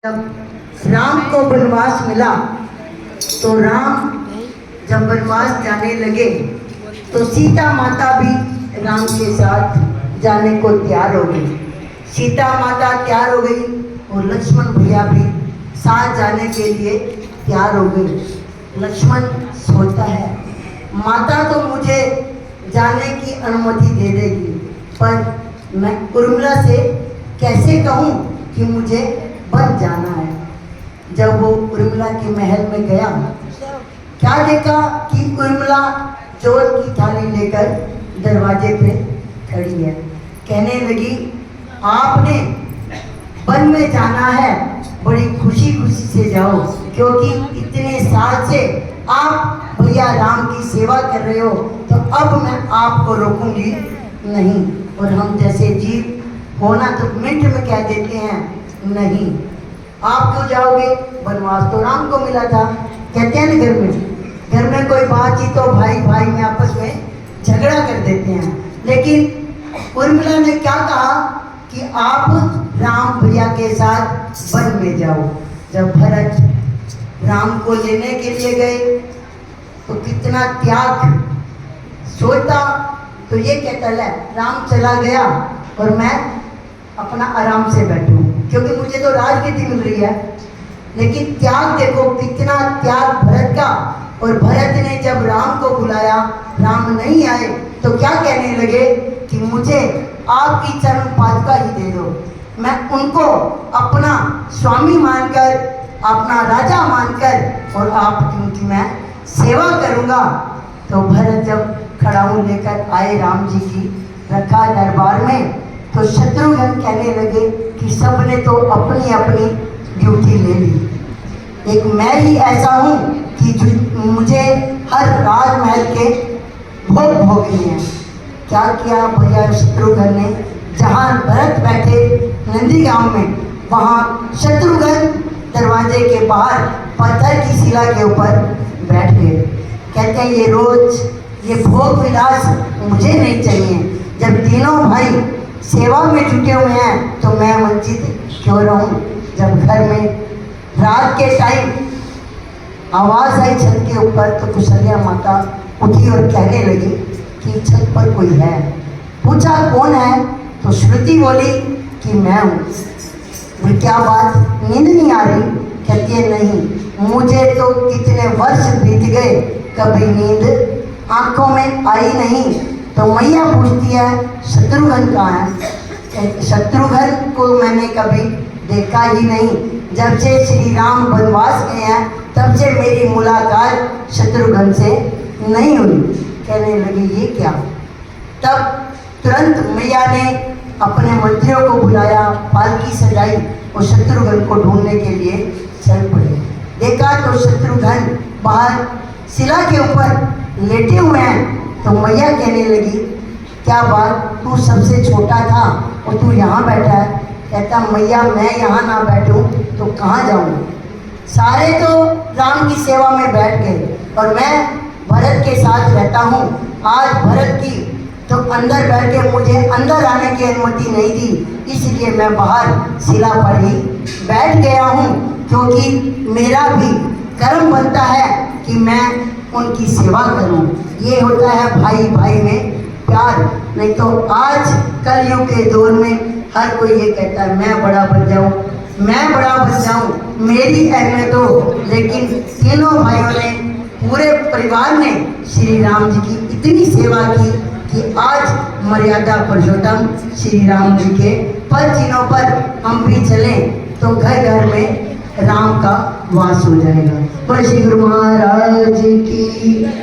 जब राम को वनवास मिला तो राम जब वनवास जाने लगे तो सीता माता भी राम के साथ जाने को तैयार हो गई। सीता माता तैयार हो गई और लक्ष्मण भैया भी साथ जाने के लिए तैयार हो गई। लक्ष्मण सोचता है माता तो मुझे जाने की अनुमति दे देगी, पर मैं उर्मिला से कैसे कहूँ कि मुझे बच जाना है। जब वो उर्मिला के महल में गया, क्या देखा कि उर्मिला चोर की थाली लेकर दरवाजे पे खड़ी है। कहने लगी, आपने वन में जाना है, बड़ी खुशी खुशी से जाओ, क्योंकि इतने साल से आप भैया राम की सेवा कर रहे हो, तो अब मैं आपको रोकूंगी नहीं। और हम जैसे जीव होना तो मिनट में कह देते हैं नहीं, आप क्यों जाओगे, वनवास तो राम को मिला था। कहते हैं ना घर में कोई बात ही तो भाई भाई में आपस में झगड़ा कर देते हैं। लेकिन उर्मिला ने क्या कहा कि आप राम भैया के साथ वन में जाओ। जब भरत राम को लेने के लिए गए तो कितना त्याग सोचता, तो ये कहता है राम चला गया और मैं अपना आराम से बैठूं, क्योंकि मुझे तो राजनीति मिल रही है। लेकिन त्याग देखो, कितना त्याग भरत का। और भरत ने जब राम को बुलाया, राम नहीं आए, तो क्या कहने लगे कि मुझे आपकी चरण पादुका ही दे दो, मैं उनको अपना स्वामी मानकर, अपना राजा मानकर और आपकी उनकी मैं सेवा करूँगा। तो भरत जब खड़ाऊ लेकर आए राम जी की, रखा दरबार में, तो शत्रुघ्न कहने लगे कि सबने तो अपनी अपनी ड्यूटी ले ली, एक मैं ही ऐसा हूँ कि मुझे हर राजमहल के भोग भोगने हैं। क्या किया भैया शत्रुघ्न ने, जहाँ भरत बैठे नंदी गांव में, वहाँ शत्रुघ्न दरवाजे के बाहर पत्थर की शिला के ऊपर बैठ गए। कहते हैं ये रोज ये भोग विलास मुझे नहीं चाहिए। जब तीनों भाई सेवा में जुटे हुए हैं तो मैं वंचित क्यों रहूं। जब घर में रात के टाइम आवाज़ आई छत के ऊपर, तो कुशल्या माता उठी और कहने लगी कि छत पर कोई है। पूछा कौन है, तो श्रुति बोली कि मैं हूँ। क्या बात, नींद नहीं आ रही? कहती है नहीं, मुझे तो कितने वर्ष बीत गए, कभी नींद आंखों में आई नहीं। तो मैया पूछती है शत्रुघ्न कहाँ है? शत्रुघ्न को मैंने कभी देखा ही नहीं, जब से श्री राम वनवास गए हैं तब से मेरी मुलाकात शत्रुघ्न से नहीं हुई। कहने लगी ये क्या? तब तुरंत मैया ने अपने मंत्रियों को बुलाया, पालकी सजाई और शत्रुघ्न को ढूंढने के लिए चल पड़े। देखा तो शत्रुघ्न बाहर शिला के ऊपर लेटे हुए हैं। तो मैया कहने लगी क्या बात, तू सबसे छोटा था और तू यहाँ बैठा है? कहता मैया मैं यहाँ ना बैठूं तो कहाँ जाऊँ, सारे तो राम की सेवा में बैठ गए और मैं भरत के साथ रहता हूँ। आज भरत की तो अंदर बैठ के मुझे अंदर आने की अनुमति नहीं दी, इसलिए मैं बाहर शिला पर ही बैठ गया हूँ, क्योंकि मेरा भी कर्म बनता है कि मैं उनकी सेवा करूं। ये होता है भाई भाई में प्यार। नहीं तो आज कलयुग के दौर में हर कोई ये कहता है मैं बड़ा बन जाऊं, मैं बड़ा बन जाऊं, मेरी अहमियत हो। लेकिन तीनों भाइयों ने, पूरे परिवार ने श्री राम जी की इतनी सेवा की कि आज मर्यादा पुरुषोत्तम श्री राम जी के पद चिन्हों पर हम भी चलें तो घर घर में राम का वास हो जाएगा। श्री गुरु महाराज की